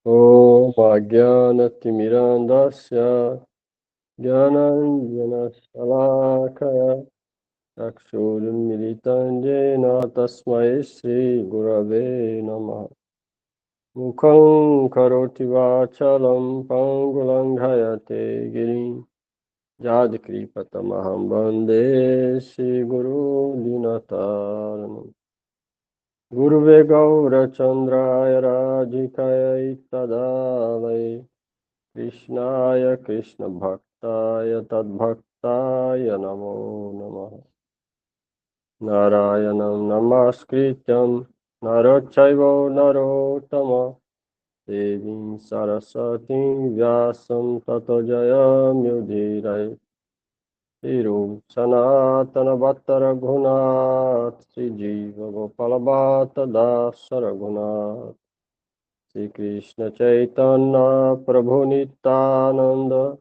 Om Ajnana-timirandasya Jnananjana-shalakaya Chakshurunmilitam Jena Tasmai Shri Gurave Namaha. Mukham karoti vachalam pangulanghayate girim Jadkripatamaham bande Shri Guru Dinataranam. Guruve Gaura Chandraya Radhikaya Tadalai Krishnaya Krishna Bhaktaya Tadbhaktaya Namo Namaha. Narayanam Namaskrityam Narochaivo Narottama Devim Sarasatim Vyasam Tato Jayam Yudhirai Tiru Sanatana Bhatta Raghunath Sri Jiva Gopala Bhatta Dasa Raghunath Sri Krishna Chaitanya Prabhu Nityananda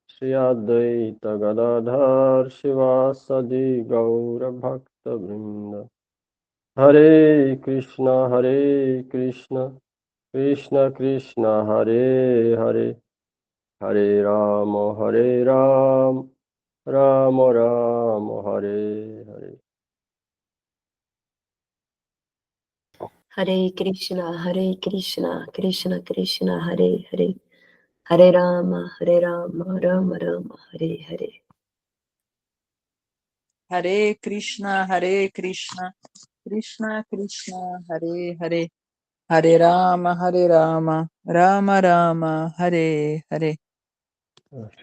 Shri Advaita Gadadhar Shivasadi Gaura Bhakta Vrinda. Hare Krishna Krishna Krishna Hare Hare Hare Ram Rama Rama Hare Hare. Hare Krishna Krishna Krishna Hare Hare Hare Rama Rama Rama Hare Hare. Hare Krishna Krishna Krishna Hare Hare Hare Rama Rama Rama Hare Hare.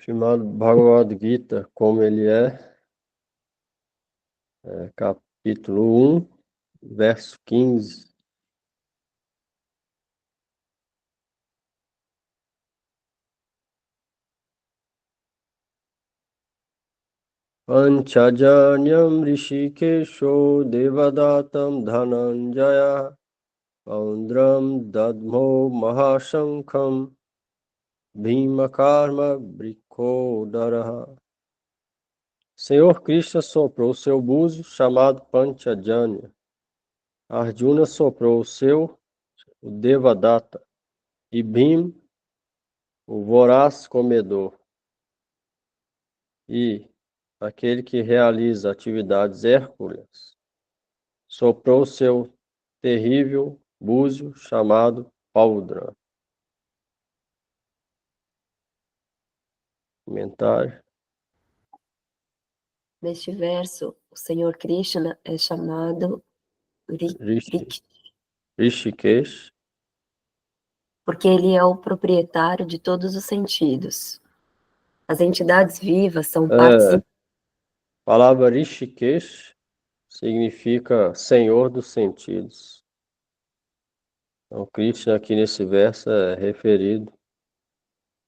Chamado Bhagavad Gita, como ele capítulo 1, verso 15. Panchajanyam Rishikesho Devadatam Dhananjaya Aundram Dadmo Mahashankham Bhima Karma Brikodaraha. Senhor Krishna soprou seu búzio chamado Panchajanya. Arjuna soprou o Devadatta, e Bhim, o voraz comedor, e aquele que realiza atividades hércules, soprou seu terrível búzio chamado Paudra. Comentário. Neste verso, o Senhor Krishna é chamado Rishikesh, porque ele é o proprietário de todos os sentidos. As entidades vivas são partes... A palavra Rishikesh significa Senhor dos sentidos. Então, Krishna aqui nesse verso é referido.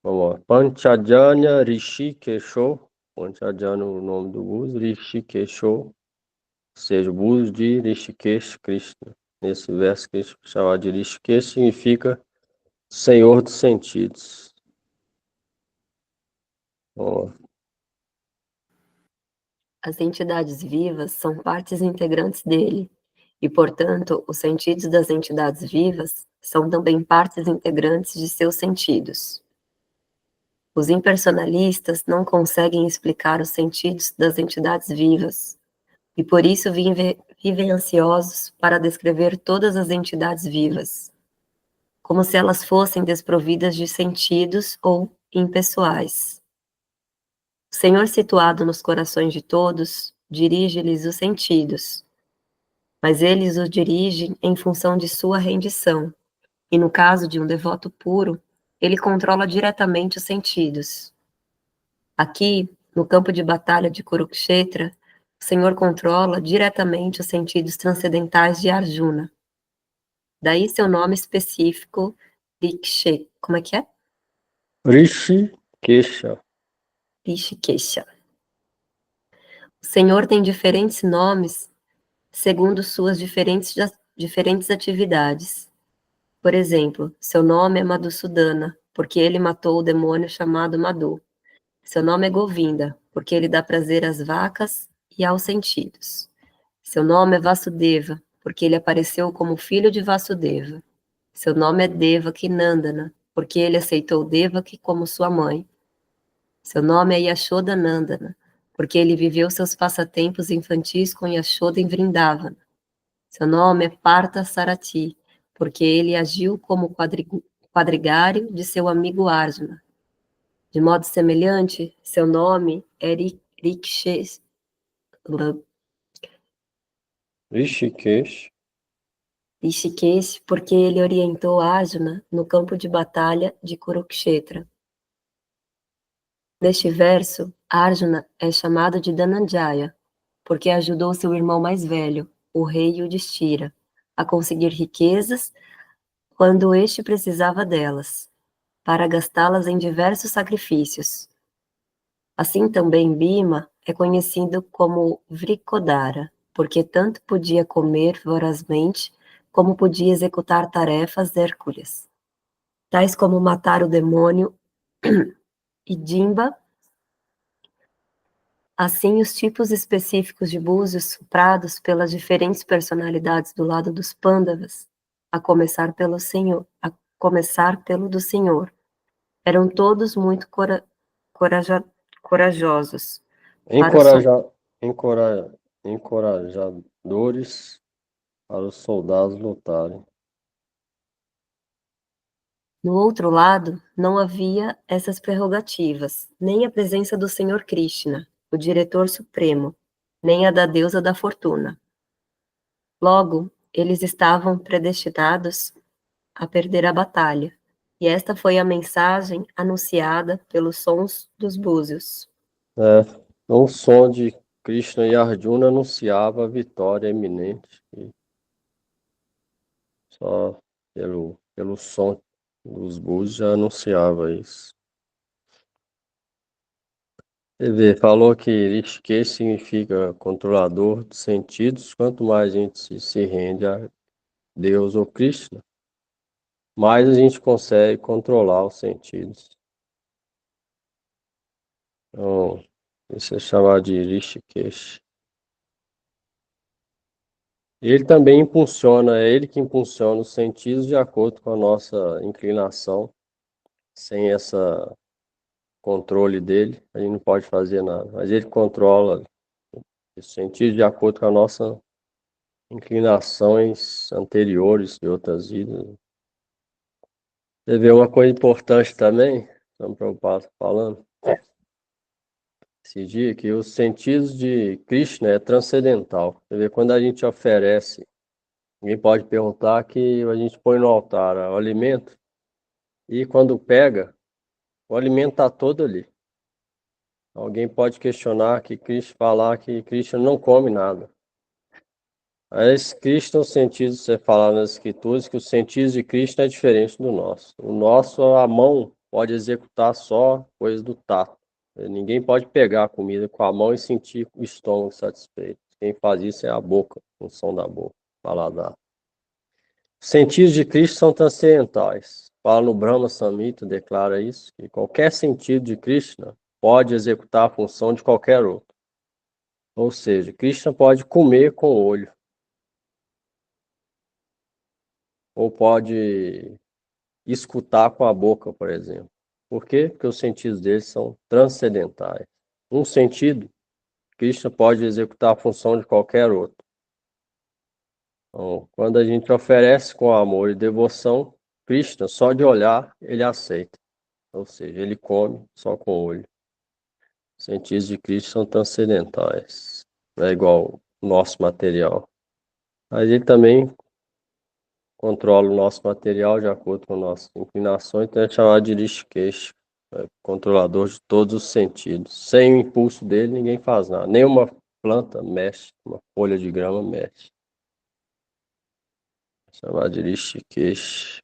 Vamos lá. Panchajanya Rishikesho. Panchajanya, o nome do búzio. Rishikesho, ou seja, o búzio de Rishikesh Krishna. Nesse verso que chamado de Rishikesh significa Senhor dos sentidos. Vamos lá. As entidades vivas são partes integrantes dele, e, portanto, os sentidos das entidades vivas são também partes integrantes de seus sentidos. Os impersonalistas não conseguem explicar os sentidos das entidades vivas, e por isso vivem ansiosos para descrever todas as entidades vivas, como se elas fossem desprovidas de sentidos ou impessoais. O Senhor situado nos corações de todos dirige-lhes os sentidos, mas eles os dirigem em função de sua rendição, e no caso de um devoto puro, ele controla diretamente os sentidos. Aqui, no campo de batalha de Kurukshetra, o Senhor controla diretamente os sentidos transcendentais de Arjuna. Daí seu nome específico, Rikshek. Como é que é? Rishikesha. Rishikesha. O Senhor tem diferentes nomes segundo suas diferentes atividades. Por exemplo, seu nome é Madhusudana, porque ele matou o demônio chamado Madhu. Seu nome é Govinda, porque ele dá prazer às vacas e aos sentidos. Seu nome é Vasudeva, porque ele apareceu como filho de Vasudeva. Seu nome é Devakinandana, porque ele aceitou Devaki como sua mãe. Seu nome é Yashoda Nandana, porque ele viveu seus passatempos infantis com Yashoda em Vrindavana. Seu nome é Partha Sarati, porque ele agiu como quadrigário de seu amigo Arjuna. De modo semelhante, seu nome é Rishikesh, porque ele orientou Arjuna no campo de batalha de Kurukshetra. Neste verso, Arjuna é chamado de Dhananjaya, porque ajudou seu irmão mais velho, o rei Yudhishthira, a conseguir riquezas quando este precisava delas, para gastá-las em diversos sacrifícios. Assim também Bhima é conhecido como Vrikodara, porque tanto podia comer vorazmente, como podia executar tarefas hércules, tais como matar o demônio Hidimba. Assim, os tipos específicos de búzios soprados pelas diferentes personalidades do lado dos Pandavas, a começar pelo do Senhor, eram todos muito corajosos. Encorajadores para os soldados lutarem. No outro lado, não havia essas prerrogativas, nem a presença do Senhor Krishna, o diretor supremo, nem a da deusa da fortuna. Logo, eles estavam predestinados a perder a batalha, e esta foi a mensagem anunciada pelos sons dos búzios. O som de Krishna e Arjuna anunciava a vitória iminente. E só pelo som dos búzios já anunciava isso. Você vê, falou que Rishikesh significa controlador dos sentidos. Quanto mais a gente se rende a Deus ou Krishna, mais a gente consegue controlar os sentidos. Então, isso é chamado de Rishikesh. Ele também impulsiona, é ele que impulsiona os sentidos de acordo com a nossa inclinação. Sem esse controle dele, a gente não pode fazer nada. Mas ele controla os sentidos de acordo com a nossa inclinações anteriores de outras vidas. Você vê uma coisa importante também, São Prabhupada falando, esse dia, que os sentidos de Krishna é transcendental. Você vê, quando a gente oferece, alguém pode perguntar que a gente põe no altar o alimento, e quando pega, o alimento está todo ali. Alguém pode questionar que Krishna, falar que Krishna não come nada. Mas Krishna, o sentido, você fala nas escrituras, que os sentidos de Krishna é diferente do nosso. O nosso, a mão pode executar só coisas do tato. Ninguém pode pegar a comida com a mão e sentir o estômago satisfeito. Quem faz isso é a boca, o som da boca, o paladar. Os sentidos de Krishna são transcendentais. Fala no Brahma Samhita, declara isso, que qualquer sentido de Krishna pode executar a função de qualquer outro. Ou seja, Krishna pode comer com o olho. Ou pode escutar com a boca, por exemplo. Por quê? Porque os sentidos deles são transcendentais. Um sentido, Krishna pode executar a função de qualquer outro. Então, quando a gente oferece com amor e devoção, Krishna, só de olhar, ele aceita. Ou seja, ele come só com o olho. Os sentidos de Krishna são transcendentais. Não é igual o nosso material. Mas ele também controla o nosso material de acordo com nossas inclinações, então é chamado de Rishikesh, controlador de todos os sentidos. Sem o impulso dele, ninguém faz nada. Nenhuma planta mexe, uma folha de grama mexe. É chamado de Rishikesh.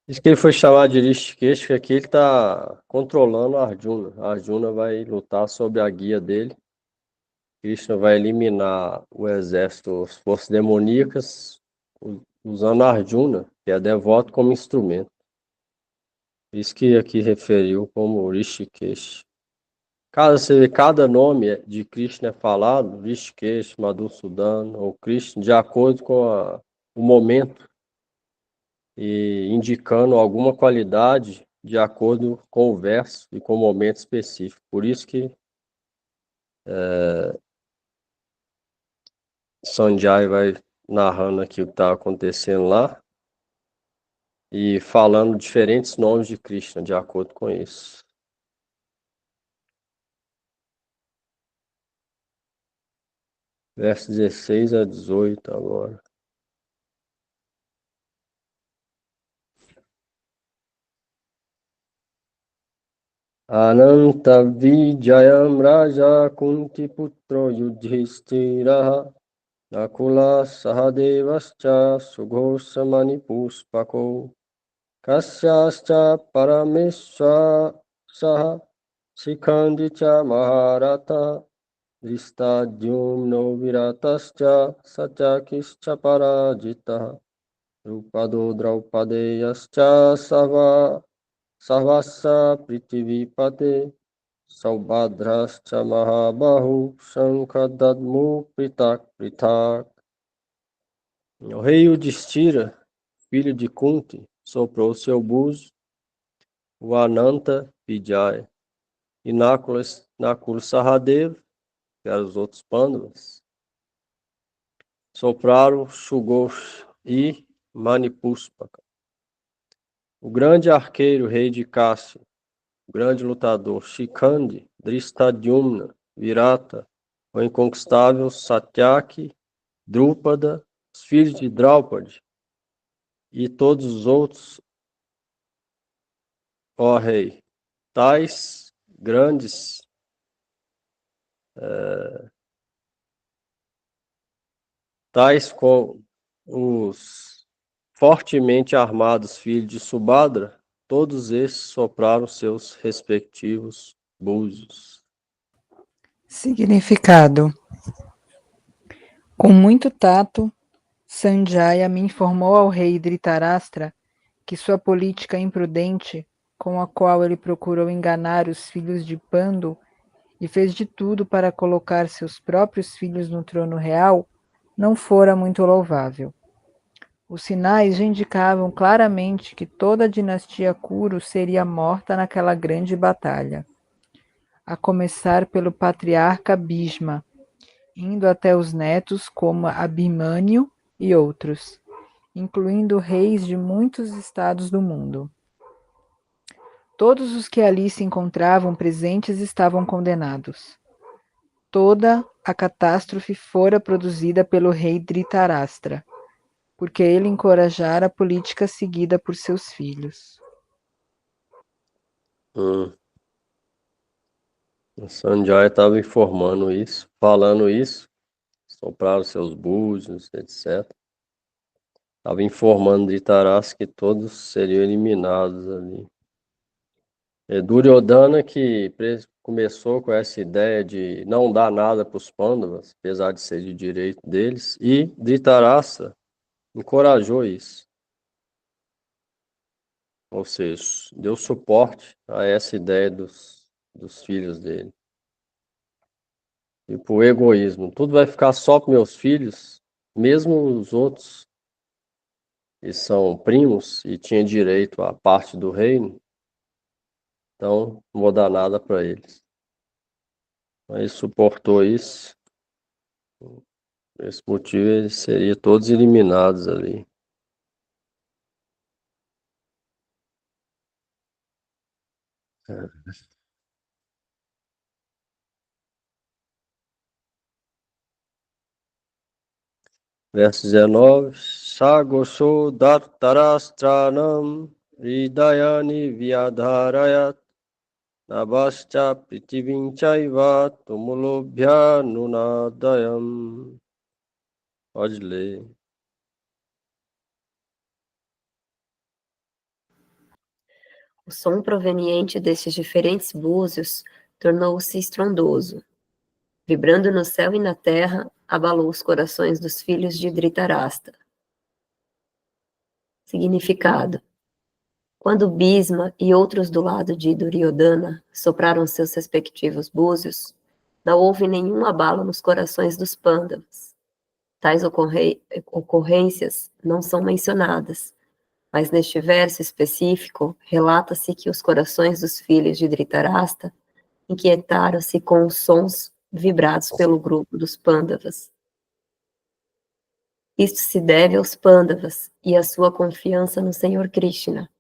Diz que ele foi chamado de Rishikesh, porque aqui ele está controlando Arjuna. Arjuna vai lutar sob a guia dele. Krishna vai eliminar o exército, as forças demoníacas, usando Arjuna, que é devoto, como instrumento. Isso que aqui referiu como Rishikesh. Cada nome de Krishna é falado, Rishikesh, Madhusudan ou Krishna, de acordo com o momento e indicando alguma qualidade de acordo com o verso e com o momento específico. Por isso que Sanjay vai narrando aqui o que está acontecendo lá e falando diferentes nomes de Krishna de acordo com isso. Verso 16 a 18 agora. Ananta Vijayam Raja Kunti Putro Yudhishthiraha Nakula Sahadevascha Sughosamani Puspako Kasyascha Parameshwa Saha Sikhandicha Maharata Dristadyumno Viratascha Satyakischa Parajita Drupado Draupadeyascha Sarvassa Prithivipate Saubhadrascha Mahabahu Shankadadmu Pritak Pritak. O rei Yudhishthira, filho de Kunti, soprou seu buzo, o Ananta Vijaya, e Nakula Sahadeva, que eram os outros Pandavas, sopraram Sughosh e Manipuspaka. O grande arqueiro rei de Cássio, o grande lutador Shikhandi, Dristadyumna, Virata, o inconquistável Satyaki, Drúpada, os filhos de Draupadi e todos os outros, ó rei, tais grandes tais como os fortemente armados filhos de Subhadra, todos esses sopraram seus respectivos búzios. Significado. Com muito tato, Sanjaya me informou ao rei Dhritarashtra que sua política imprudente, com a qual ele procurou enganar os filhos de Pandu e fez de tudo para colocar seus próprios filhos no trono real, não fora muito louvável. Os sinais já indicavam claramente que toda a dinastia Kuru seria morta naquela grande batalha, a começar pelo patriarca Bhishma, indo até os netos como Abhimanyu e outros, incluindo reis de muitos estados do mundo. Todos os que ali se encontravam presentes estavam condenados. Toda a catástrofe fora produzida pelo rei Dhritarashtra, porque ele encorajara a política seguida por seus filhos. O Sanjaya estava informando isso, falando isso, sopraram seus búzios, etc. Estava informando Dhritarashtra que todos seriam eliminados ali. Duryodhana, que começou com essa ideia de não dar nada para os Pandavas, apesar de ser de direito deles, e Dhritarashtra encorajou isso. Ou seja, deu suporte a essa ideia dos filhos dele. Tipo, o egoísmo. Tudo vai ficar só para meus filhos, mesmo os outros que são primos e tinham direito à parte do reino, então não vou dar nada para eles. Aí suportou isso. Por esse motivo eles seriam todos eliminados ali. Verso 19. Sagosho Dartarastranam Hridayani Vyadharayat Nabhascha Pritivinchaiva Tumulobhya Nunadayam. Pode ler. O som proveniente destes diferentes búzios tornou-se estrondoso. Vibrando no céu e na terra, abalou os corações dos filhos de Dhritarashtra. Significado. Quando Bhisma e outros do lado de Duryodhana sopraram seus respectivos búzios, não houve nenhum abalo nos corações dos Pandavas. Tais ocorrências não são mencionadas, Mas neste verso específico, relata-se que os corações dos filhos de Dhritarashtra inquietaram-se com os sons vibrados pelo grupo dos Pandavas. Isto se deve aos Pandavas e à sua confiança no Senhor Krishna.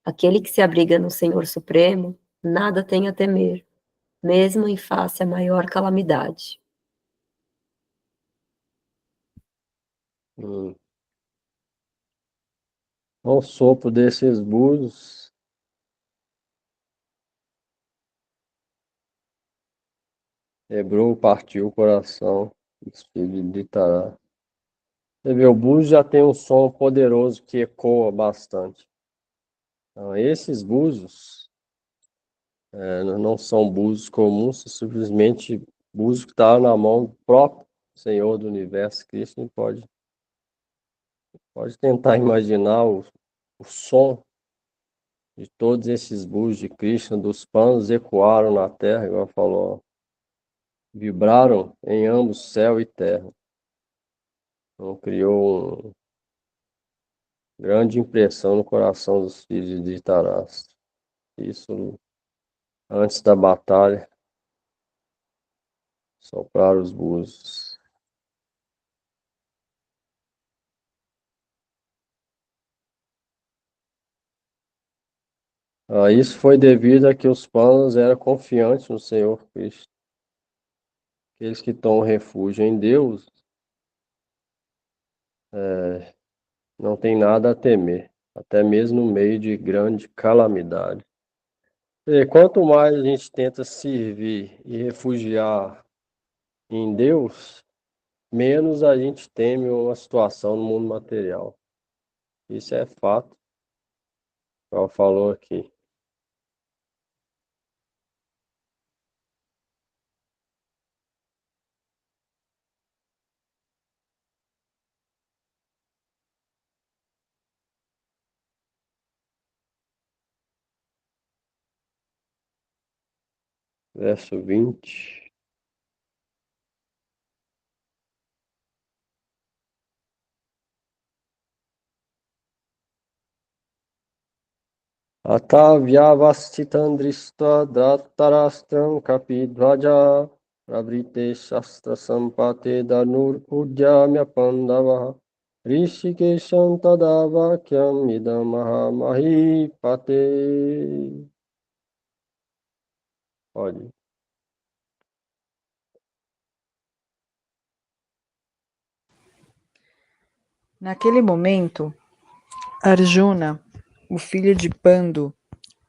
Aquele que se abriga no Senhor Supremo, nada tem a temer, mesmo em face à maior calamidade. Ao sopro desses búzios, quebrou, partiu o coração dos filhos de Itará. Você vê, o búzio já tem um som poderoso que ecoa bastante. Então, esses búzios não são búzios comuns, são simplesmente búzios que estão na mão do próprio Senhor do Universo. Cristo pode tentar imaginar o som de todos esses búzios de Krishna, dos panos, ecoaram na terra, igual falou, vibraram em ambos céu e terra. Então, criou uma grande impressão no coração dos filhos de Dhritarashtra. Isso antes da batalha, sopraram os búzios. Isso foi devido a que os panos eram confiantes no Senhor Cristo. Aqueles que tomam refúgio em Deus não tem nada a temer, até mesmo no meio de grande calamidade. E quanto mais a gente tenta servir e refugiar em Deus, menos a gente teme uma situação no mundo material. Isso é fato, como falou aqui. Verso 20. Atavyavastitandrista Dhritarashtra kapidvaja pravrite shastra sampate danur udyamya pandava rishikesham tadavakyam idamaha mahipate. Pode. Naquele momento, Arjuna, o filho de Pandu,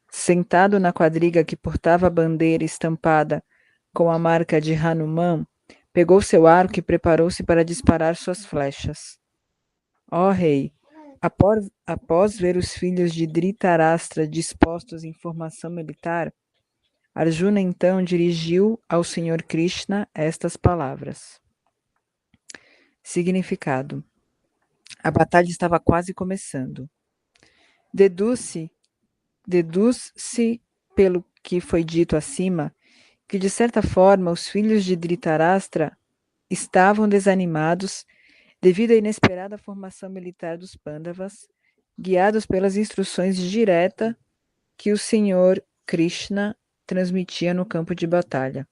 sentado na quadriga que portava a bandeira estampada com a marca de Hanuman, pegou seu arco e preparou-se para disparar suas flechas. Ó rei, após ver os filhos de Dhritarashtra dispostos em formação militar, Arjuna então dirigiu ao Senhor Krishna estas palavras. Significado: a batalha estava quase começando. Deduz-se pelo que foi dito acima, que de certa forma os filhos de Dhritarashtra estavam desanimados devido à inesperada formação militar dos Pandavas, guiados pelas instruções diretas que o Senhor Krishna transmitia no campo de batalha.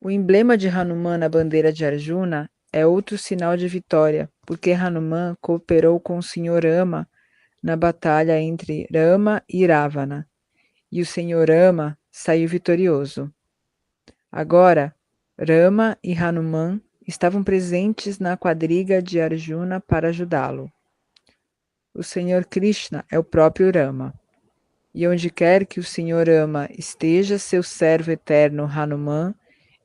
O emblema de Hanuman na bandeira de Arjuna é outro sinal de vitória, porque Hanuman cooperou com o Senhor Rama na batalha entre Rama e Ravana, e o Senhor Rama saiu vitorioso. Agora, Rama e Hanuman estavam presentes na quadriga de Arjuna para ajudá-lo. O Senhor Krishna é o próprio Rama, e onde quer que o Senhor Rama esteja, seu servo eterno Hanuman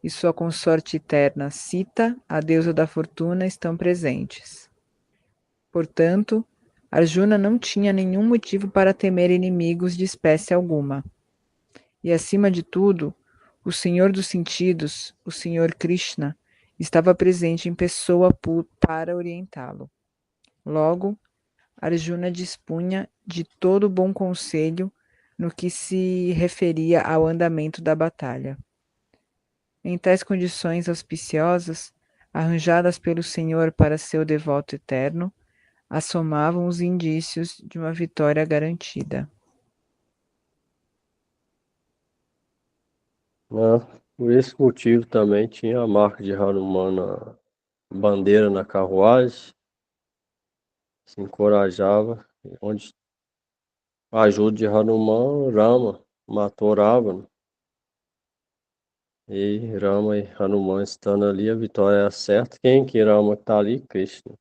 e sua consorte eterna Sita, a deusa da fortuna, estão presentes. Portanto, Arjuna não tinha nenhum motivo para temer inimigos de espécie alguma. E, acima de tudo, o Senhor dos Sentidos, o Senhor Krishna, estava presente em pessoa para orientá-lo. Logo, Arjuna dispunha de todo bom conselho no que se referia ao andamento da batalha. Em tais condições auspiciosas, arranjadas pelo Senhor para seu devoto eterno, assomavam os indícios de uma vitória garantida. Por esse motivo também tinha a marca de Hanuman na bandeira na carruagem, se encorajava, onde a ajuda de Hanuman, Rama matou Ravana, e Rama e Hanuman estando ali, a vitória é certa. Quem que Rama está ali? Krishna.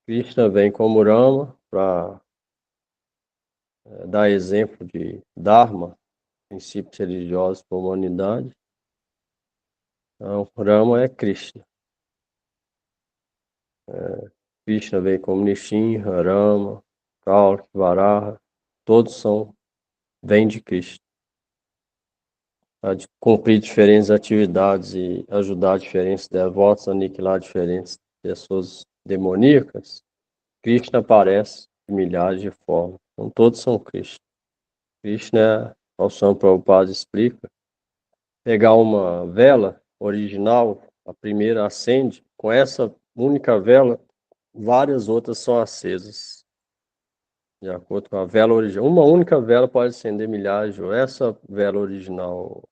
Krishna vem como Rama para dar exemplo de Dharma, princípios religiosos para a humanidade. Então, Rama é Krishna. Krishna vem como Nishinra, Rama, Kalki, Varaha, todos vêm de Krishna. Para cumprir diferentes atividades e ajudar diferentes devotos a aniquilar diferentes pessoas demoníacas, Krishna aparece de milhares de formas. Então todos são Krishna. Krishna, o Swami Prabhupada explica, pegar uma vela original, a primeira acende, com essa única vela, várias outras são acesas. De acordo com a vela original. Uma única vela pode acender milhares de outras. Essa vela original,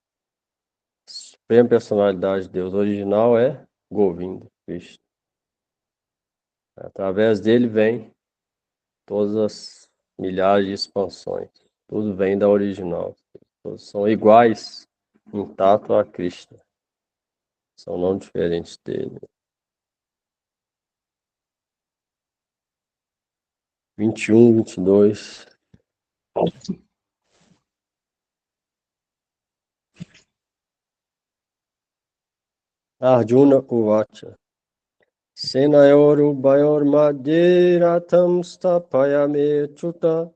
Suprema Personalidade de Deus original é Govinda, Krishna. Através dele vem todas as milhares de expansões. Tudo vem da original. Todos são iguais em tato a Krishna. São não diferentes dele. 21, 22. Arjuna Uvacha. Senayorubayor madhye ratham stapayame chuta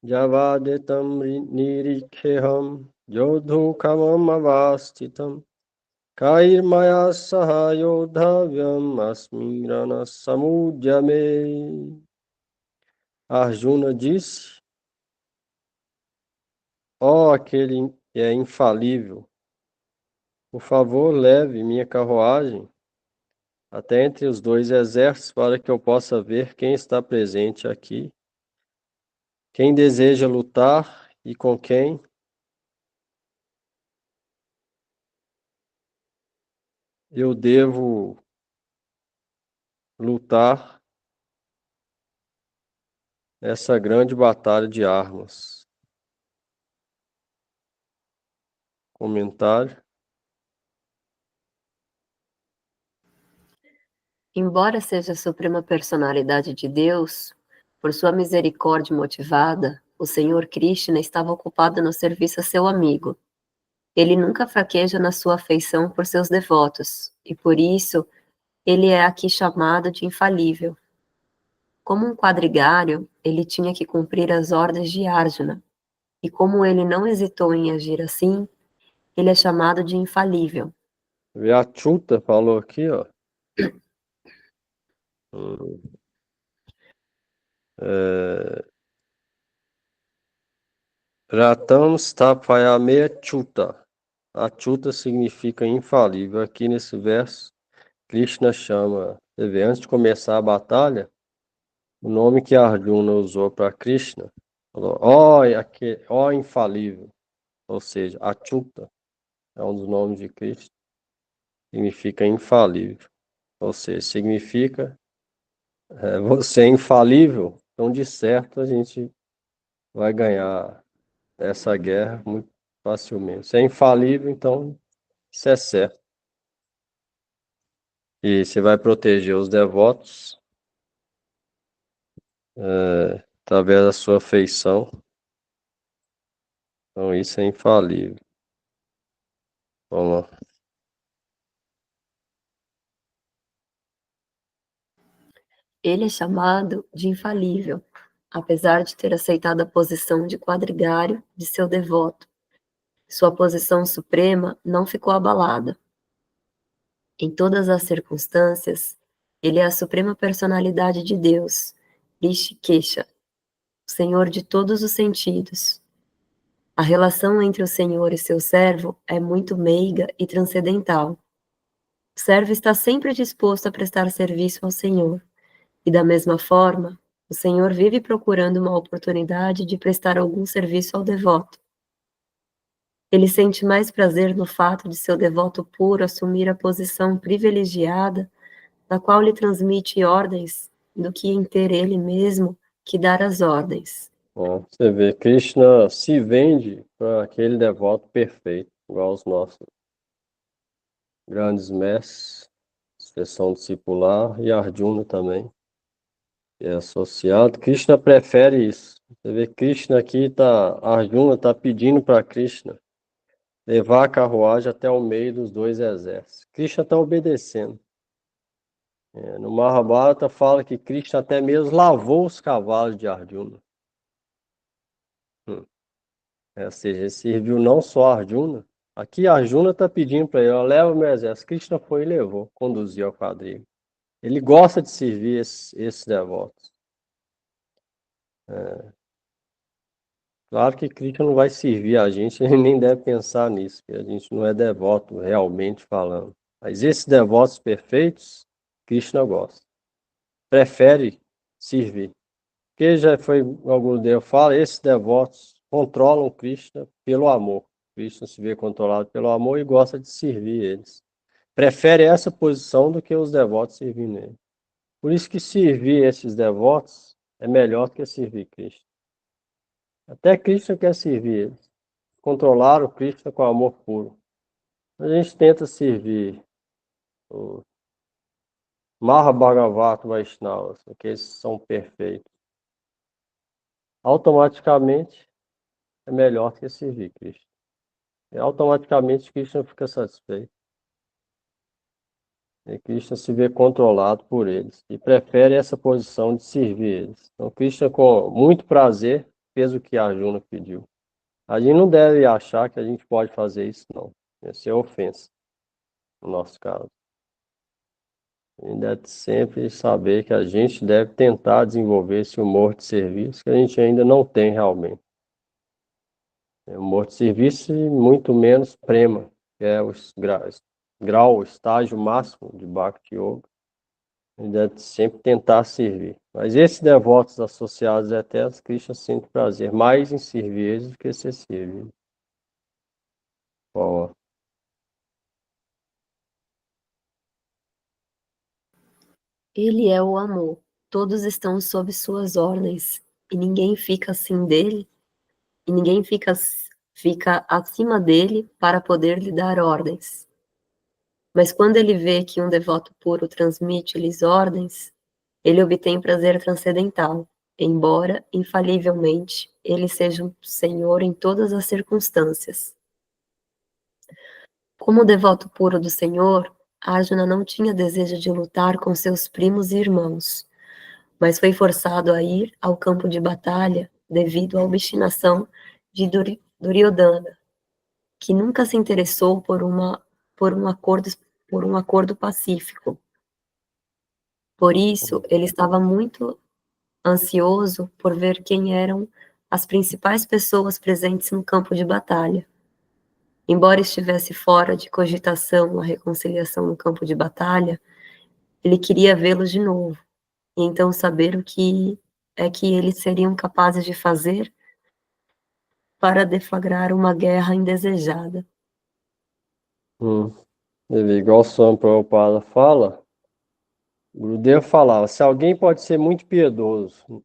javadetam nirikheham yodhukamam avastitam kairmaya saha yodhavyam asmirana samudhyame. Arjuna disse: ó aquele que é infalível, por favor, leve minha carruagem até entre os dois exércitos para que eu possa ver quem está presente aqui, quem deseja lutar e com quem eu devo lutar essa grande batalha de armas. Comentário. Embora seja a suprema personalidade de Deus, por sua misericórdia motivada, o Senhor Krishna estava ocupado no serviço a seu amigo. Ele nunca fraqueja na sua afeição por seus devotos, e por isso ele é aqui chamado de infalível. Como um quadrigário, ele tinha que cumprir as ordens de Arjuna, e como ele não hesitou em agir assim, ele é chamado de infalível. Vyachuta falou aqui, ó. Ratam Stapayame Chuta. Achuta significa infalível. Aqui nesse verso, Krishna chama. Você vê, antes de começar a batalha, o nome que Arjuna usou para Krishna, falou, ó infalível. Ou seja, Achuta é um dos nomes de Krishna. Significa infalível. Ou seja, significa você é infalível. Então, de certo, a gente vai ganhar essa guerra muito facilmente. Se é infalível, então isso é certo. E você vai proteger os devotos através da sua afeição. Então isso é infalível. Vamos lá. Ele é chamado de infalível, apesar de ter aceitado a posição de quadrigário de seu devoto. Sua posição suprema não ficou abalada. Em todas as circunstâncias, ele é a suprema personalidade de Deus, Rishikesha, o Senhor de todos os sentidos. A relação entre o Senhor e seu servo é muito meiga e transcendental. O servo está sempre disposto a prestar serviço ao Senhor, E da mesma forma, o Senhor vive procurando uma oportunidade de prestar algum serviço ao devoto. Ele sente mais prazer no fato de seu devoto puro assumir a posição privilegiada, da qual lhe transmite ordens, do que em ter ele mesmo que dar as ordens. Bom, você vê, Krishna se vende para aquele devoto perfeito, igual os nossos grandes mestres, expressão discipular, e Arjuna também, que é associado. Krishna prefere isso. Você vê, Krishna aqui tá, Arjuna está pedindo para Krishna levar a carruagem até o meio dos dois exércitos. Krishna está obedecendo. No Mahabharata fala que Krishna até mesmo lavou os cavalos de Arjuna. Ou seja, ele serviu não só Arjuna. Aqui Arjuna está pedindo para ele, ó, leva o meu exército. Krishna foi e levou, conduziu ao quadrilho. Ele gosta de servir esses devotos. Claro que Krishna não vai servir a gente, ele nem deve pensar nisso, que a gente não é devoto realmente falando. Mas esses devotos perfeitos, Krishna gosta. Prefere servir. Porque já foi, algum Deus fala, esses devotos controlam Krishna pelo amor. Krishna se vê controlado pelo amor e gosta de servir eles. Prefere essa posição do que os devotos servindo ele. Por isso que servir esses devotos é melhor do que servir Krishna. Até Krishna quer servir eles. Controlar o Krishna com amor puro. A gente tenta servir o Mahabhagavata Vaishnavas, porque eles são perfeitos. Automaticamente é melhor do que servir Krishna. E automaticamente Krishna fica satisfeito. E Krishna se vê controlado por eles e prefere essa posição de servir eles. Então Krishna, com muito prazer, fez o que Arjuna pediu. A gente não deve achar que a gente pode fazer isso, não. Isso é ofensa, no nosso caso. A gente deve sempre saber que a gente deve tentar desenvolver esse humor de serviço que a gente ainda não tem realmente. Humor de serviço e muito menos prema, que é o grau, o estágio máximo de Bhakti Yoga. A gente deve sempre tentar servir. Mas esses devotos associados eternos, Krishna sente prazer mais em servir eles do que ser servido. Bom, Ele é o amor. Todos estão sob suas ordens, e ninguém fica assim dele, e ninguém fica acima dele para poder lhe dar ordens. Mas quando ele vê que um devoto puro transmite-lhes ordens, ele obtém prazer transcendental, embora, infalivelmente, ele seja um senhor em todas as circunstâncias. Como devoto puro do Senhor, Arjuna não tinha desejo de lutar com seus primos e irmãos, mas foi forçado a ir ao campo de batalha devido à obstinação de Duryodhana, que nunca se interessou por um acordo pacífico. Por isso, ele estava muito ansioso por ver quem eram as principais pessoas presentes no campo de batalha. Embora estivesse fora de cogitação a reconciliação no campo de batalha, ele queria vê-los de novo, e então saber o que é que eles seriam capazes de fazer para deflagrar uma guerra indesejada. ele, igual o Swami Prabhupada fala, o Gurudev falava, se alguém pode ser muito piedoso,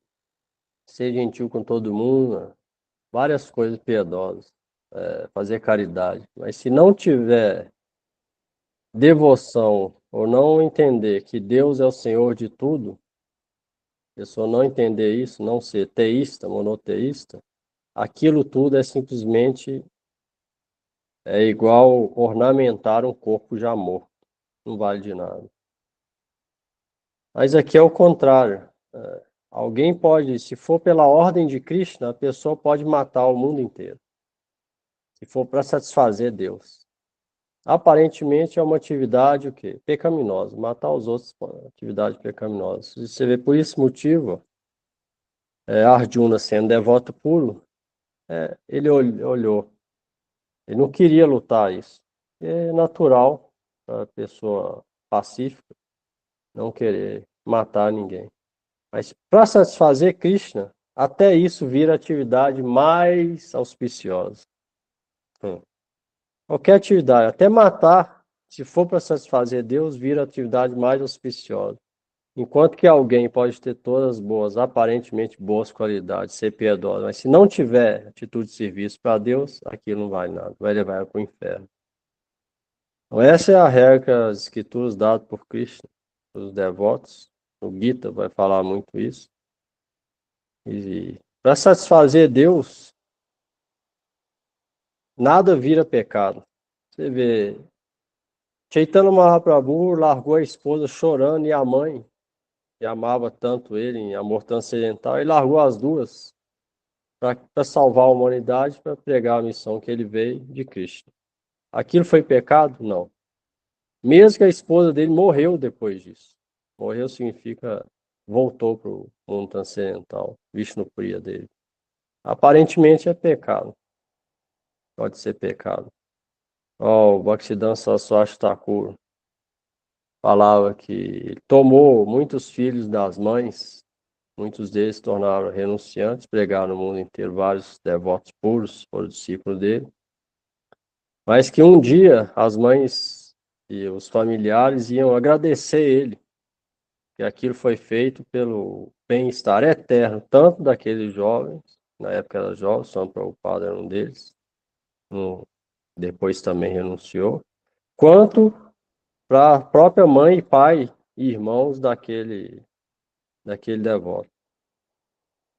ser gentil com todo mundo, várias coisas piedosas, fazer caridade, mas se não tiver devoção ou não entender que Deus é o Senhor de tudo, a pessoa não entender isso, não ser teísta, monoteísta, aquilo tudo é simplesmente igual ornamentar um corpo já morto, não vale de nada. Mas aqui é o contrário. Alguém pode, se for pela ordem de Krishna, a pessoa pode matar o mundo inteiro, se for para satisfazer Deus. Aparentemente é uma atividade o quê? Pecaminosa. Matar os outros é uma atividade pecaminosa. Você vê por esse motivo, Arjuna sendo devoto puro, ele olhou. Ele não queria lutar isso. É natural para a pessoa pacífica não querer matar ninguém. Mas para satisfazer Krishna, até isso vira atividade mais auspiciosa. Qualquer atividade, até matar, se for para satisfazer Deus, vira atividade mais auspiciosa. Enquanto que alguém pode ter todas as boas, aparentemente boas qualidades, ser piedoso, mas se não tiver atitude de serviço para Deus, aquilo não vale nada, vai levar para o inferno. Então, essa é a regra que as escrituras dadas por Cristo, os devotos. O Gita vai falar muito isso. E para satisfazer Deus, nada vira pecado. Você vê, Chaitanya Mahaprabhu largou a esposa chorando e a mãe, que amava tanto ele, em amor transcendental, e largou as duas para salvar a humanidade, para pregar a missão que ele veio de Cristo. Aquilo foi pecado? Não. Mesmo que a esposa dele morreu depois disso. Morreu significa voltou para o mundo transcendental, Vishnu Priya dele. Aparentemente é pecado. Pode ser pecado. O Bhaktisiddhanta Saraswati Thakur falava que ele tomou muitos filhos das mães, muitos deles se tornaram renunciantes, pregaram no mundo inteiro, vários devotos puros foram discípulos dele, mas que um dia as mães e os familiares iam agradecer ele, que aquilo foi feito pelo bem-estar eterno, tanto daqueles jovens, na época era jovem, São Prabhupada era um deles, depois também renunciou, quanto para a própria mãe, pai e irmãos daquele devoto,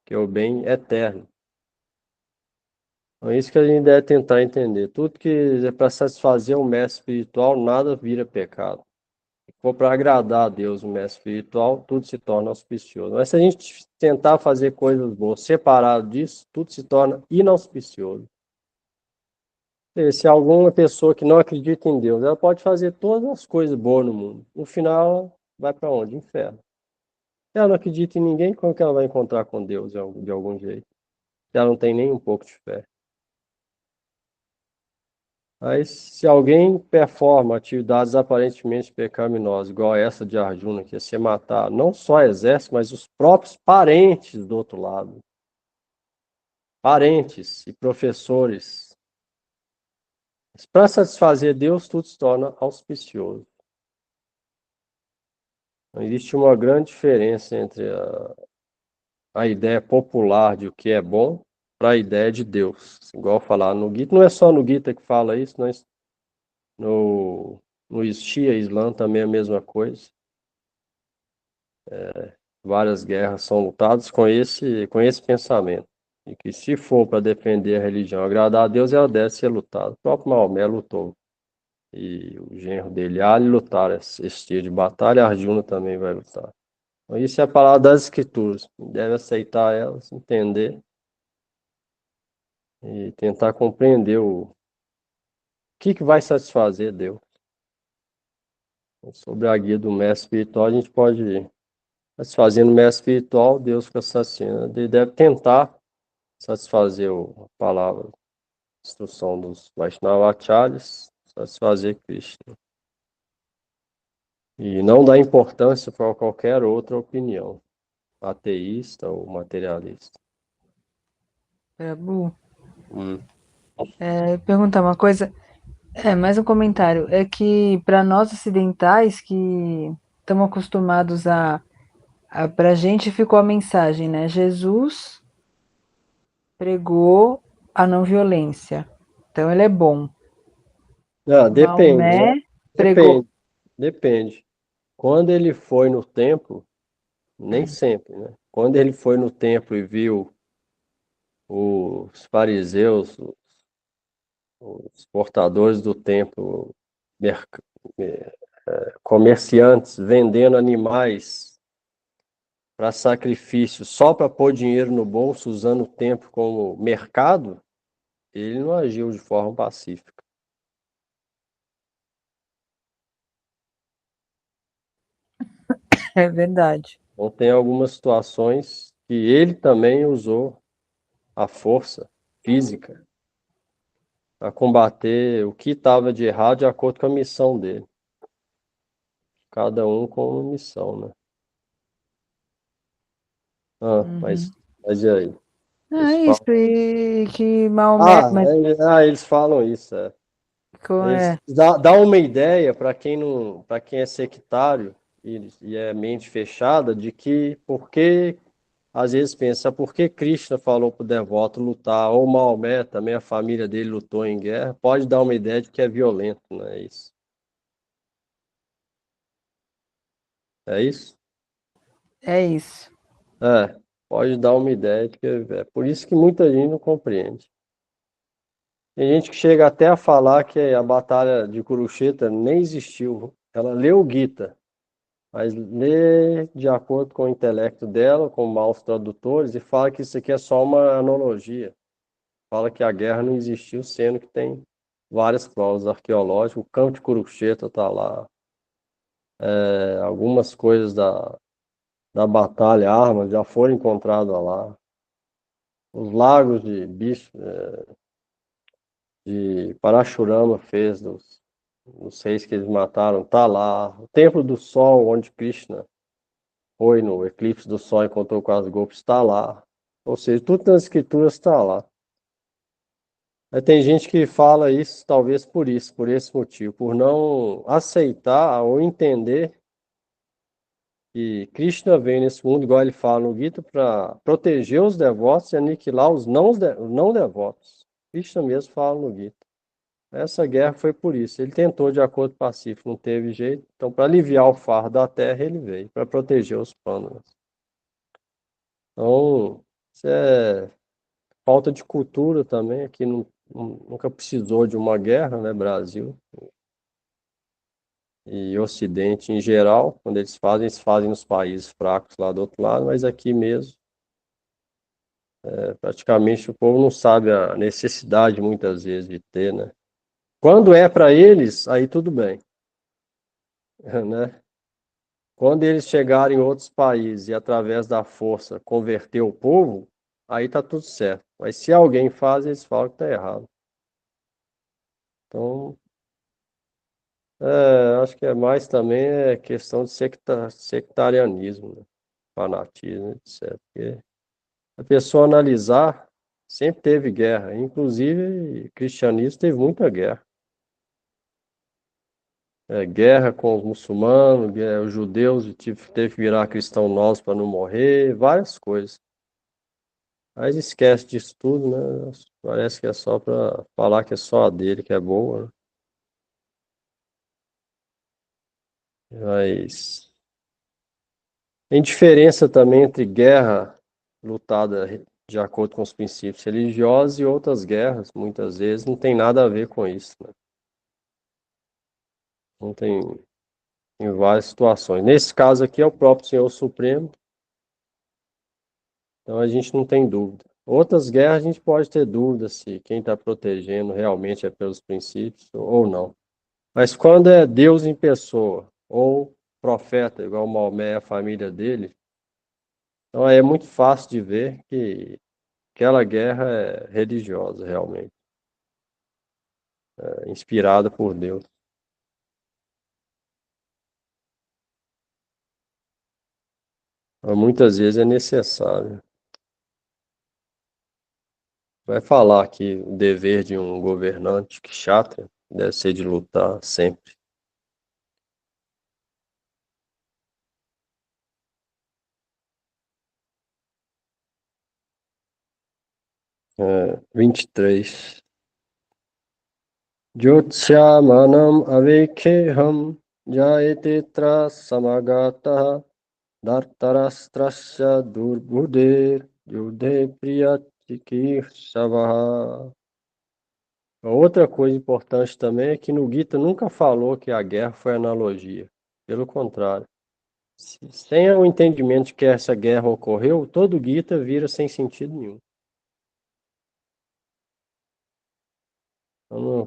que é o bem eterno. Então, é isso que a gente deve tentar entender. Tudo que é para satisfazer o mestre espiritual, nada vira pecado. Se for para agradar a Deus, o mestre espiritual, tudo se torna auspicioso. Mas se a gente tentar fazer coisas boas separado disso, tudo se torna inauspicioso. Se alguma pessoa que não acredita em Deus, ela pode fazer todas as coisas boas no mundo. No final, vai para onde? Inferno. Se ela não acredita em ninguém, como que ela vai encontrar com Deus de algum jeito? Se ela não tem nem um pouco de fé. Mas se alguém performa atividades aparentemente pecaminosas, igual essa de Arjuna, que é se matar não só exército, mas os próprios parentes do outro lado. Parentes e professores. Para satisfazer Deus, tudo se torna auspicioso. Então, existe uma grande diferença entre a ideia popular de o que é bom para a ideia de Deus. Igual falar no Gita, não é só no Gita que fala isso, mas no Shia Islã também é a mesma coisa. Várias guerras são lutadas com esse pensamento. E que se for para defender a religião, agradar a Deus, ela deve ser lutada. O próprio Maomé lutou. E o genro dele, Ali, lutaram esse dia de batalha, Arjuna também vai lutar. Então, isso é a palavra das Escrituras. Deve aceitar elas, entender e tentar compreender o que vai satisfazer Deus. Sobre a guia do mestre espiritual, a gente pode, satisfazendo o mestre espiritual, Deus fica saciando. Ele deve tentar satisfazer a palavra, a instrução dos Vaishnavacharyas, satisfazer Krishna. E não dar importância para qualquer outra opinião, ateísta ou materialista. Prabhu, Hum. perguntar uma coisa. Mais um comentário. É que para nós ocidentais que estamos acostumados para a gente ficou a mensagem, né? Jesus pregou a não violência. Então ele é bom. Depende, né? Maomé pregou. Depende, depende. Quando ele foi no templo, nem sempre, né? Quando ele foi no templo e viu os fariseus, os portadores do templo, comerciantes vendendo animais para sacrifício só para pôr dinheiro no bolso, usando o templo como mercado, ele não agiu de forma pacífica. É verdade. Então tem algumas situações que ele também usou a força física para combater o que estava de errado de acordo com a missão dele. Cada um com uma missão, né? Mas e aí? Ah, Eles é isso, falam. e que Maomé, mas Eles falam isso, é. é, Dá uma ideia para quem não, para quem é sectário e é mente fechada de que porque às vezes pensa por que Krishna falou para o devoto lutar ou Maomé também a família dele lutou em guerra, pode dar uma ideia de que é violento, não é isso? É isso? é isso. É, pode dar uma ideia de que é por isso que muita gente não compreende. Tem gente que chega até a falar que a batalha de Kurukshetra nem existiu. Ela leu o Gita, mas lê de acordo com o intelecto dela, com maus tradutores, e fala que isso aqui é só uma analogia. Fala que a guerra não existiu, sendo que tem várias provas arqueológicas. O campo de Kurukshetra está lá. Algumas coisas da batalha, armas, já foram encontradas lá. Os lagos de bicho, de Parashurama fez dos reis que eles mataram, tá lá. O Templo do Sol, onde Krishna foi no eclipse do Sol e encontrou com as golpes, está lá. Ou seja, tudo nas escrituras está lá. Aí tem gente que fala isso, talvez por isso, por esse motivo, por não aceitar ou entender que Krishna veio nesse mundo, igual ele fala no Gita, para proteger os devotos e aniquilar os não devotos. Krishna mesmo fala no Gita. Essa guerra foi por isso. Ele tentou de acordo pacífico, não teve jeito. Então, para aliviar o fardo da terra, ele veio, para proteger os pândalas. Então, isso é falta de cultura também. Aqui nunca precisou de uma guerra, né? Brasil e Ocidente em geral. Quando eles fazem nos países fracos lá do outro lado, mas aqui mesmo, praticamente o povo não sabe a necessidade muitas vezes de ter, né? Quando é para eles, aí tudo bem, né? Quando eles chegarem em outros países e através da força converter o povo, aí tá tudo certo. Mas se alguém faz, eles falam que tá errado. Então, acho que é mais também questão de sectarianismo, né? Fanatismo, etc. Porque a pessoa analisar, sempre teve guerra. Inclusive, o cristianismo teve muita guerra. Guerra com os muçulmanos, os judeus teve que virar cristão novos para não morrer, várias coisas. Mas esquece disso tudo, né? Parece que é só para falar que é só a dele que é boa, né? Mas tem diferença também entre guerra lutada de acordo com os princípios religiosos e outras guerras, muitas vezes, não tem nada a ver com isso, né? Não tem em várias situações. Nesse caso aqui é o próprio Senhor Supremo, então a gente não tem dúvida. Outras guerras a gente pode ter dúvida se quem está protegendo realmente é pelos princípios ou não. Mas quando é Deus em pessoa, ou profeta, igual Maomé, a família dele, então aí é muito fácil de ver que aquela guerra é religiosa, realmente, inspirada por Deus. Mas muitas vezes é necessário. Vai falar que o dever de um governante que chata deve ser de lutar sempre. 23. Jyotsyamanam avekheham jayate samagata Dhartarastrasya durbuder yudhe priyachikirshavaha. Outra coisa importante também é que no Gita nunca falou que a guerra foi analogia. Pelo contrário. Sem o entendimento de que essa guerra ocorreu, todo o Gita vira sem sentido nenhum.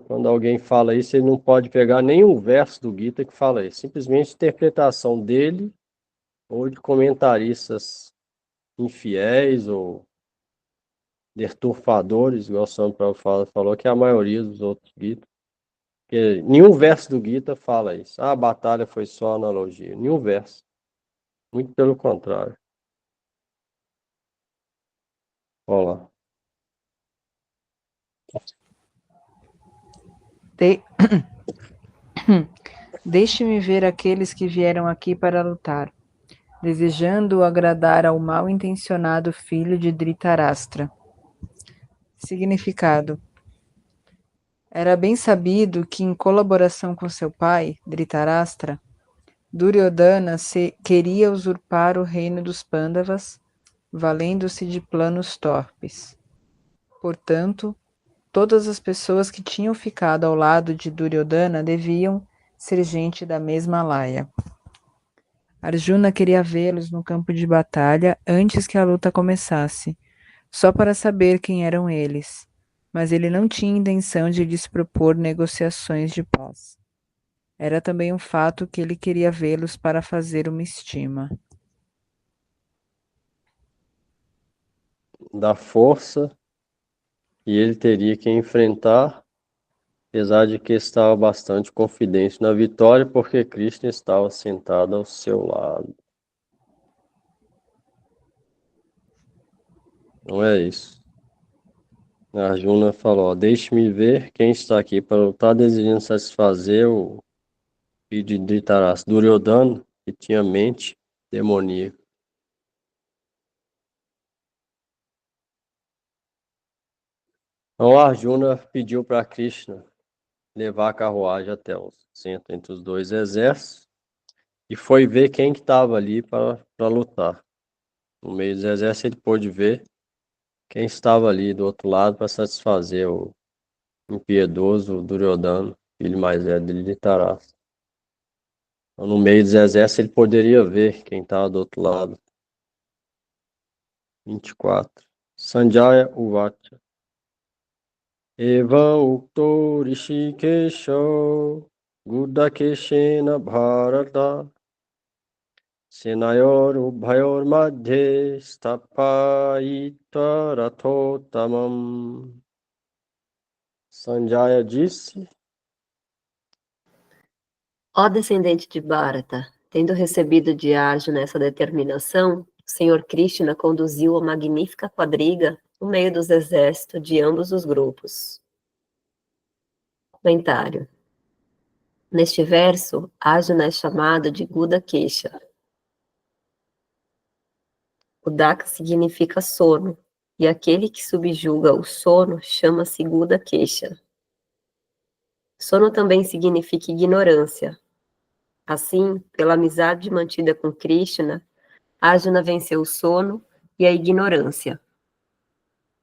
Quando alguém fala isso, ele não pode pegar nenhum verso do Gita que fala isso. Simplesmente interpretação dele ou de comentaristas infiéis ou deturpadores, igual o São Paulo falou, que é a maioria dos outros Gita. Porque nenhum verso do Gita fala isso. Ah, a batalha foi só analogia. Nenhum verso. Muito pelo contrário. Olá. De... Deixe-me ver aqueles que vieram aqui para lutar, desejando agradar ao mal-intencionado filho de Dhritarashtra. Significado: era bem sabido que, em colaboração com seu pai, Dhritarashtra, Duryodhana queria usurpar o reino dos Pandavas, valendo-se de planos torpes. Portanto, todas as pessoas que tinham ficado ao lado de Duryodhana deviam ser gente da mesma laia. Arjuna queria vê-los no campo de batalha antes que a luta começasse, só para saber quem eram eles, mas ele não tinha intenção de lhes propor negociações de paz. Era também um fato que ele queria vê-los para fazer uma estima. Da força que ele teria que enfrentar, apesar de que estava bastante confidente na vitória, porque Krishna estava sentado ao seu lado. Não é isso. Arjuna falou: deixe-me ver quem está aqui para lutar, desejando satisfazer o filho de Dhritarashtra, Duryodhana, que tinha mente demoníaca. Então Arjuna pediu para Krishna levar a carruagem até o centro entre os dois exércitos e foi ver quem que estava ali para lutar. No meio dos exércitos ele pôde ver quem estava ali do outro lado para satisfazer o impiedoso Duryodhana, filho mais velho de Dhritarashtra. Então, no meio dos exércitos ele poderia ver quem estava do outro lado. 24. Sanjaya Uvacha. Eva Ukto Rishikesho Gudakeshena Bharata Senayor Ubhayor Madhye Sthapaitva Rathotamam. Sanjaya disse: Ó descendente de Bharata, tendo recebido de Arjuna essa determinação, o Senhor Krishna conduziu a magnífica quadriga no meio dos exércitos de ambos os grupos. Comentário. Neste verso, Arjuna é chamado de Gudakesha. O Daka significa sono, e aquele que subjuga o sono chama-se Gudakesha. Sono também significa ignorância. Assim, pela amizade mantida com Krishna, Arjuna venceu o sono e a ignorância.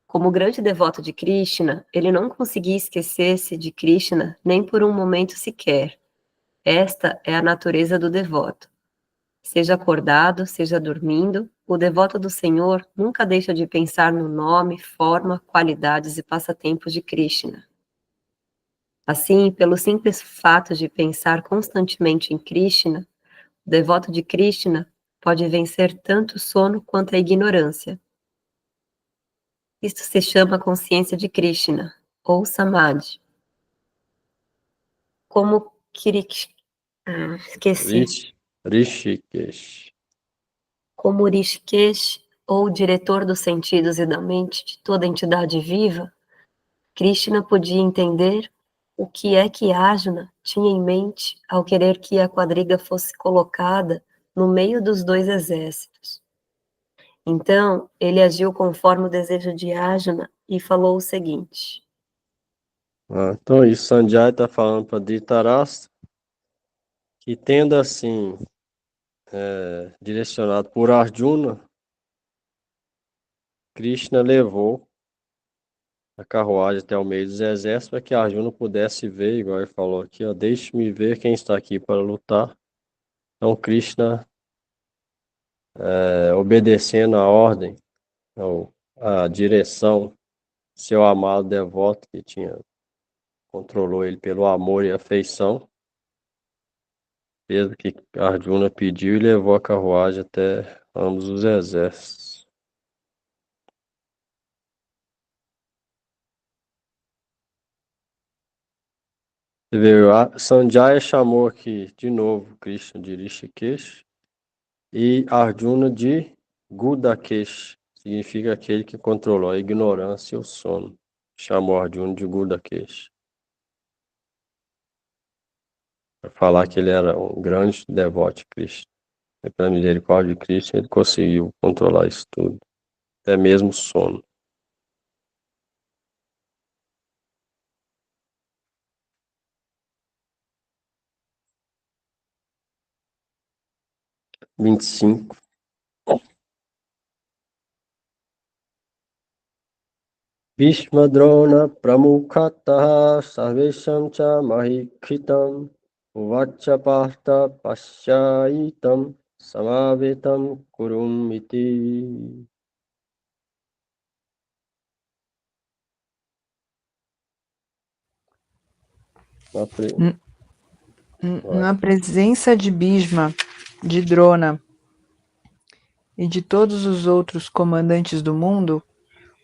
Como grande devoto de Krishna, ele não conseguia esquecer-se de Krishna nem por um momento sequer. Esta é a natureza do devoto. Seja acordado, seja dormindo, o devoto do Senhor nunca deixa de pensar no nome, forma, qualidades e passatempos de Krishna. Assim, pelo simples fato de pensar constantemente em Krishna, o devoto de Krishna pode vencer tanto o sono quanto a ignorância. Isto se chama consciência de Krishna, ou Samadhi. Como esqueci. Rishikesh. Como Rishikesh, ou diretor dos sentidos e da mente de toda entidade viva, Krishna podia entender o que é que Arjuna tinha em mente ao querer que a quadriga fosse colocada no meio dos dois exércitos. Então, ele agiu conforme o desejo de Arjuna e falou o seguinte. Então isso, Sanjaya está falando para Dhritarashtra que tendo assim direcionado por Arjuna, Krishna levou a carruagem até o meio dos exércitos para que Arjuna pudesse ver, igual ele falou aqui, ó, deixe-me ver quem está aqui para lutar. Então Krishna, obedecendo a ordem, ou a direção, seu amado devoto que controlou ele pelo amor e afeição, fez o que Arjuna pediu e levou a carruagem até ambos os exércitos. Você vê, a Sanjaya chamou aqui de novo Krishna de Rishikesh e Arjuna de Gudakesh, significa aquele que controlou a ignorância e o sono. Chamou Arjuna de Gudakesh. Para falar que ele era um grande devoto de Krishna. E pela misericórdia de Krishna, ele conseguiu controlar isso tudo. Até mesmo o sono. Vinte e cinco. Bhishma Drona Pramukhataha Sarvesham Cha Mahikhitam Uvacha Partha Paschaitam Samavetam Kurumiti. Na presença de Bhishma, de Drona e de todos os outros comandantes do mundo,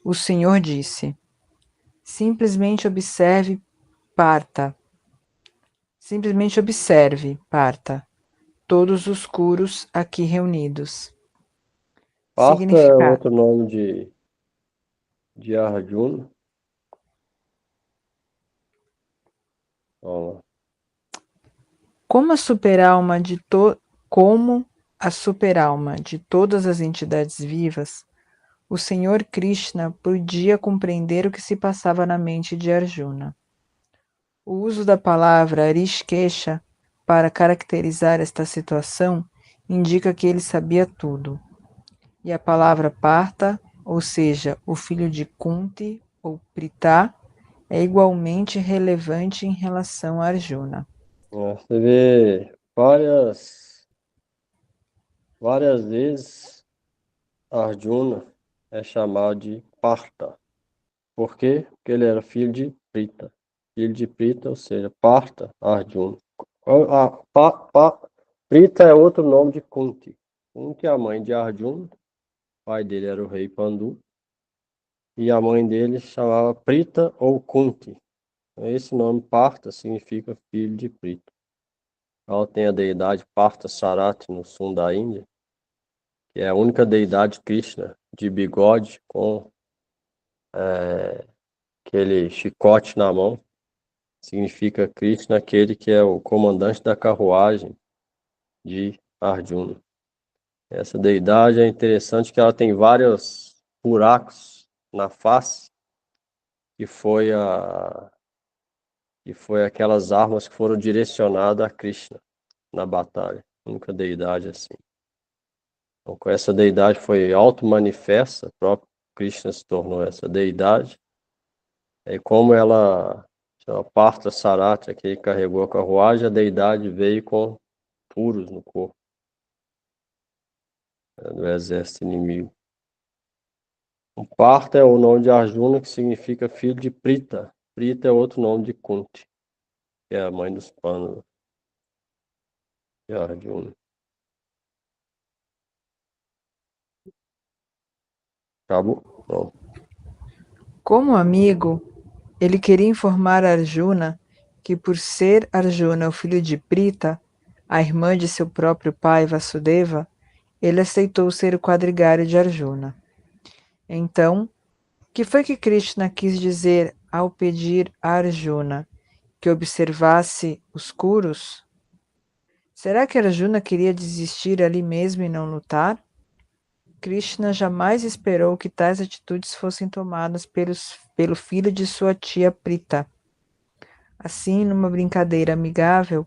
o Senhor disse: simplesmente observe, Partha. Simplesmente observe, Partha, todos os Kurus aqui reunidos. Partha é outro nome de Arjuna. Vamos lá. Como a superalma de todas as entidades vivas, o Senhor Krishna podia compreender o que se passava na mente de Arjuna. O uso da palavra Rishikesha para caracterizar esta situação indica que ele sabia tudo. E a palavra Partha, ou seja, o filho de Kunti ou Pritha, é igualmente relevante em relação a Arjuna. Você vê várias vezes Arjuna é chamado de Partha. Por quê? Porque ele era filho de Prita. Filho de Prita, ou seja, Partha, Arjuna. Prita é outro nome de Kunti. Kunti é a mãe de Arjuna. O pai dele era o rei Pandu. E a mãe dele chamava Prita ou Kunti. Esse nome Partha significa filho de Prita. Ela tem a deidade Partha Sarati no sul da Índia, que é a única deidade Krishna de bigode com aquele chicote na mão. Significa Krishna, aquele que é o comandante da carruagem de Arjuna. Essa deidade é interessante que ela tem vários buracos na face, que foi aquelas armas que foram direcionadas a Krishna na batalha. Única deidade assim. Então, com essa deidade foi auto-manifesta, o próprio Krishna se tornou essa deidade. E como ela chama Partha Sarati, que carregou a carruagem, a deidade veio com puros no corpo do exército inimigo. O Partha é o nome de Arjuna, que significa filho de Prita. Prita é outro nome de Kunti, que é a mãe dos Pandavas de Arjuna. Acabou? Não. Como amigo, ele queria informar Arjuna que, por ser Arjuna o filho de Prita, a irmã de seu próprio pai Vasudeva, ele aceitou ser o quadrigário de Arjuna. Então, o que foi que Krishna quis dizer ao pedir a Arjuna que observasse os Kurus? Será que Arjuna queria desistir ali mesmo e não lutar? Krishna jamais esperou que tais atitudes fossem tomadas pelo filho de sua tia Prita. Assim, numa brincadeira amigável,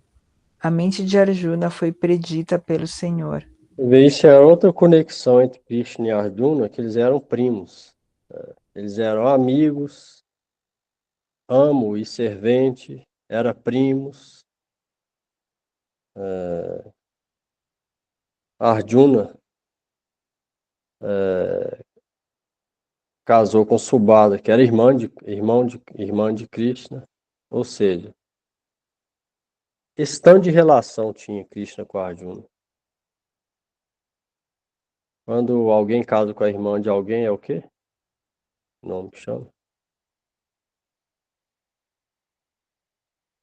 a mente de Arjuna foi predita pelo Senhor. Isso é outra conexão entre Krishna e Arjuna, que eles eram primos. Eles eram amigos, amo e servente, eram primos. Arjuna casou com Subhadra, que era irmã de Krishna. Ou seja, esse tanto de relação tinha Krishna com Arjuna. Quando alguém casa com a irmã de alguém, é o quê? O nome que chama?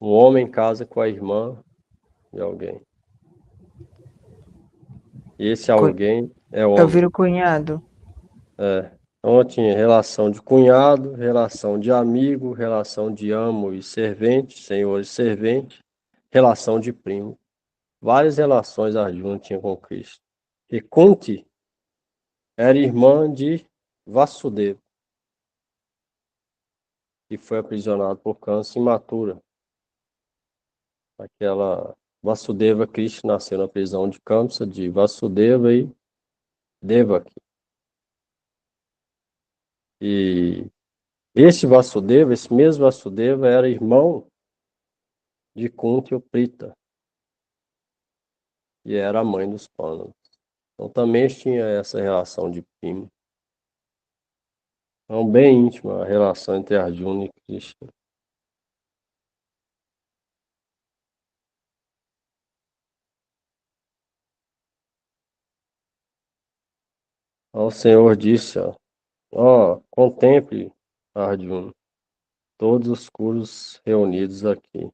Um homem casa com a irmã de alguém. E esse alguém é Eu homem. viro cunhado. Então tinha relação de cunhado, relação de amigo, relação de amo e servente, senhor e servente, relação de primo. Várias relações Arjuna tinha com Cristo. E Kunti era irmã de Vasudeva, que foi aprisionado por câncer imatura. Aquela Vasudeva Krishna nasceu na prisão de Kamsa, de Vasudeva e Devaki. E esse Vasudeva, esse mesmo Vasudeva, era irmão de Kunti Prita, e era a mãe dos Pandavas. Então também tinha essa relação de primo. Então, bem íntima a relação entre Arjuna e Krishna. Então, o Senhor disse, contemple, Arjuna, todos os curos reunidos aqui.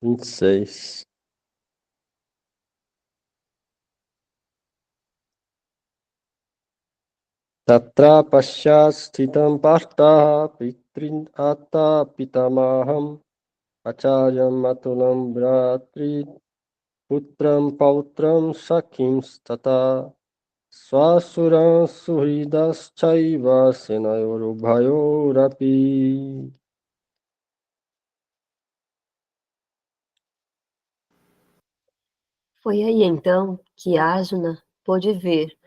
26. Tatra pasyat sthitam partha pitrin atta pitamaham acharyam atulam bratri putram pautram sakim tata swasuram suhridas chaiva senayorubhayorapi. Foi aí então que Arjuna pôde ver,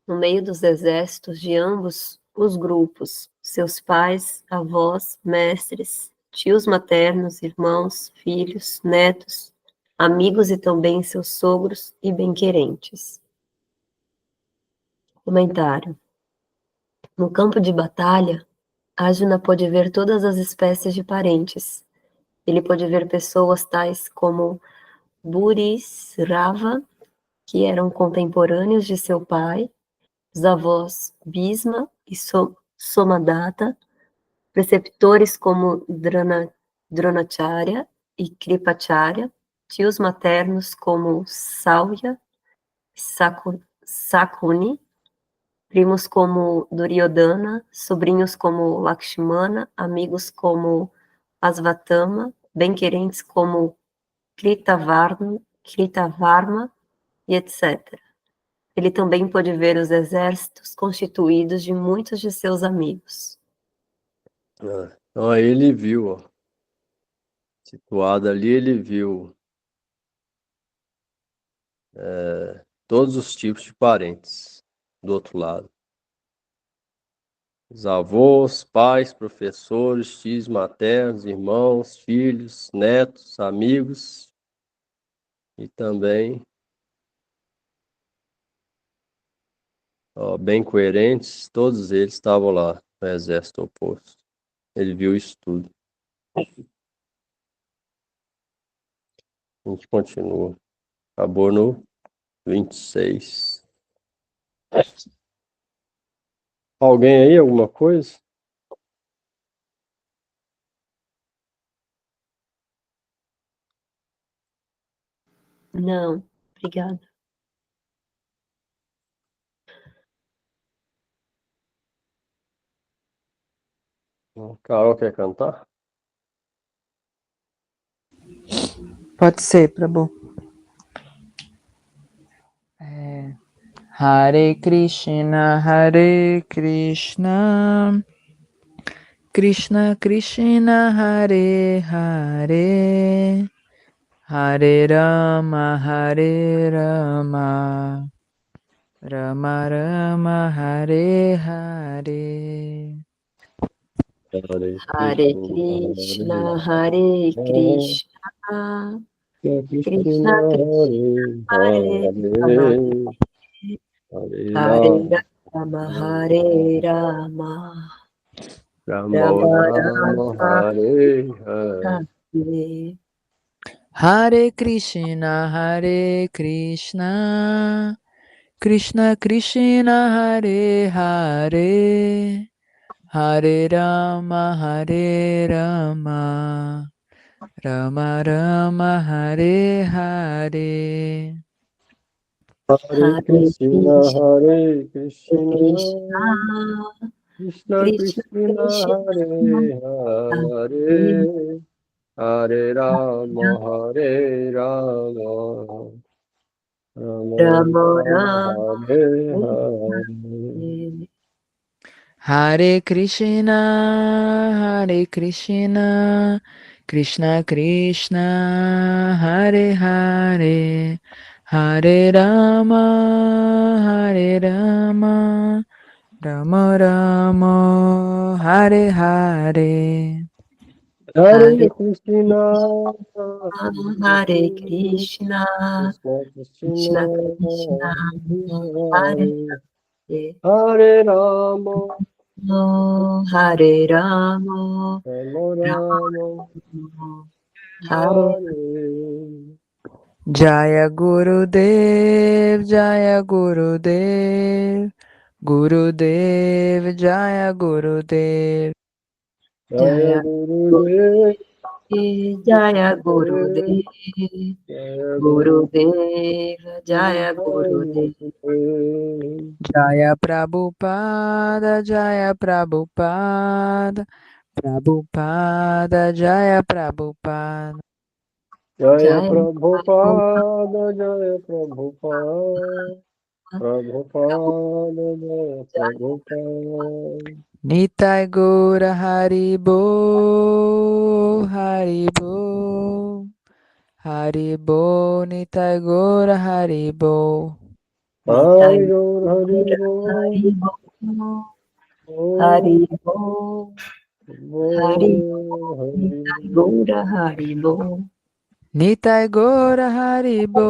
no meio dos exércitos de ambos os grupos, seus pais, avós, mestres, tios maternos, irmãos, filhos, netos, amigos e também seus sogros e bem-querentes. Comentário. No campo de batalha, Arjuna pôde ver todas as espécies de parentes. Ele pôde ver pessoas tais como Burisrava, que eram contemporâneos de seu pai, os avós Bhisma e Somadatta, preceptores como Dronacharya e Kripacharya, tios maternos como Salya e Sakuni, primos como Duryodhana, sobrinhos como Lakshmana, amigos como Asvatthama, bem-querentes como Kritavarma e etc. Ele também pôde ver os exércitos constituídos de muitos de seus amigos. Então aí ele viu, situado ali, ele viu todos os tipos de parentes do outro lado. Os avós, pais, professores, tios maternos, irmãos, filhos, netos, amigos e também bem coerentes, todos eles estavam lá no exército oposto. Ele viu isso tudo. A gente continua. Acabou no 26. Alguém aí, alguma coisa? Não, obrigada. Carol quer cantar? Pode ser, Prabhu. Hare Krishna, Krishna Krishna, Hare Hare, Hare Rama, Rama Rama, Hare Hare. Hare Krishna, Hare Krishna, Krishna Krishna, Hare Hare, Hare Rama, Hare Rama, Rama Rama, Hare Hare. Hare. Hare Krishna, Hare Krishna, Krishna Krishna, Hare Hare, Hare Rama, Rama Rama, Hare Hare. Hare Hare Krishna, Krishna, Hare Krishna, Krishna, Krishna Krishna, Krishna, Hare Krishna, Hare, Hare Hare Rama, Rama, Hare Rama, Rama Rama Rama, Rama, Hare Hare Hare. Hare. Hare Krishna, Hare Krishna, Krishna Krishna, Hare Hare, Hare Rama, Hare Rama, Rama Rama, Hare Hare. Hare Hare Krishna, Hare Krishna, Krishna Krishna, Krishna Krishna, Hare Hare Hare, Hare Rama, Hare Rama, Rama Rama Rama, Rama, Hare Hare. Jaya Gurudev, Jaya Gurudev, Gurudev, Jaya Gurudev. Jaya Jaya Gurudev, Jaya Gurudev, Gurudev, Jaya Gurudev, Jaya Gurudev, Gurudev. Jaya Prabhupada, Jaya Prabhupada, Prabhupada, Jaya Prabhupada. Jaya Jaya Prabhupada, Jaya Prabhupada, Prabhupada, Jaya Prabhupada. Nitai Gora Haribo, Haribo, Haribo, Nitai Gora Haribo. Nitai Hari Gaur Hari Bol, Hari Bo, Om Hari Bo, Hari Bo, Bol, Hari Nitai Bol. Gora Hari Bo, Nitai Gora Haribo,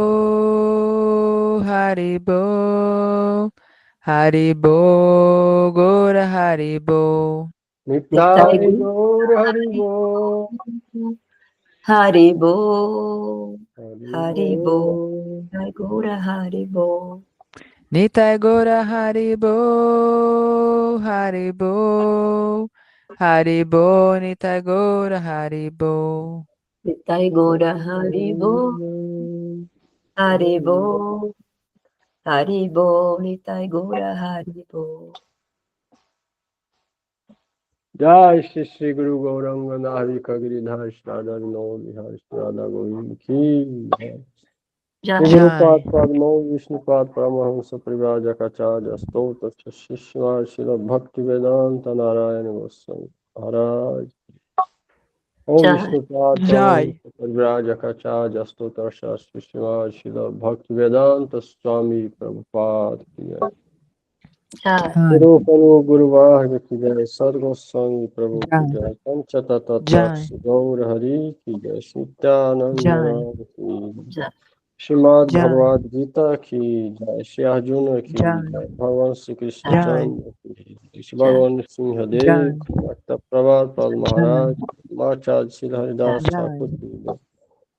Haribo, Haribo, Gora Haribo. Nitai Nitai Gora Gaur Hari Hari Bol, Bo, Hari Bo, Hari Hari Bo, Bol. Nitai Gora Hari Bo, Nitai Gora Haribo, Haribo, Haribo, Nitai Gora Haribo. Nitai Gora Hari Bo, Hari Bo, Hari Bo, Nitai Gora Hari Bo. जय श्री श्री गुरु गौरंग नारी कगिरिधार श्रादर नौ विहार श्रादा गोविंद की जय। श्री Jai, गुरुपाद Jai, पद्मो विष्णुपाद परमहंस परिव्राजकाचार्य स्तोत्र शिष्य शिल भक्ति वेदांत नारायण गोस्वामी महाराज। ओम Jai, विष्णुपाद Jai, परमहंस परिव्राजकाचार्य स्तोत्र शिष्य शिल भक्ति वेदांत स्वामी प्रभुपाद की जय। Jai, Jai, गुरु गुरुवार की जय, सदगोस्वामी प्रभु की Jai, जय, पंचतत्व Jai, गौर हरि की जय, नित्यानंद Jai, राम की जय, Jai, श्रीमद् Jai, भगवद गीता की जय, श्री अर्जुन की Jai, जय, भगवान श्री कृष्ण Jai, चंद्र की जय, श्री Jai, भगवान सिंह देव Jai, की, भक्त प्रभात पाल Jai, महाराज, आचार्य श्री हरिदास ठाकुर Jai, की जय,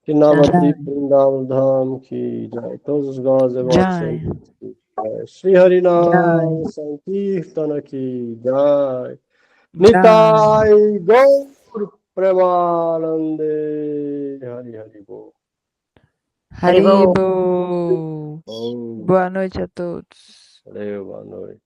श्री नावती Jai, वृंदावन धाम की जय, those gods about Jai, की जय, श्री हरिनाम Jai, संकीर्तन की जय, Jai. निताय गौर प्रेमानंदे। हरि हरि बोल। Haribo. Haribo. Om Boa noite a todos. देव बांधव।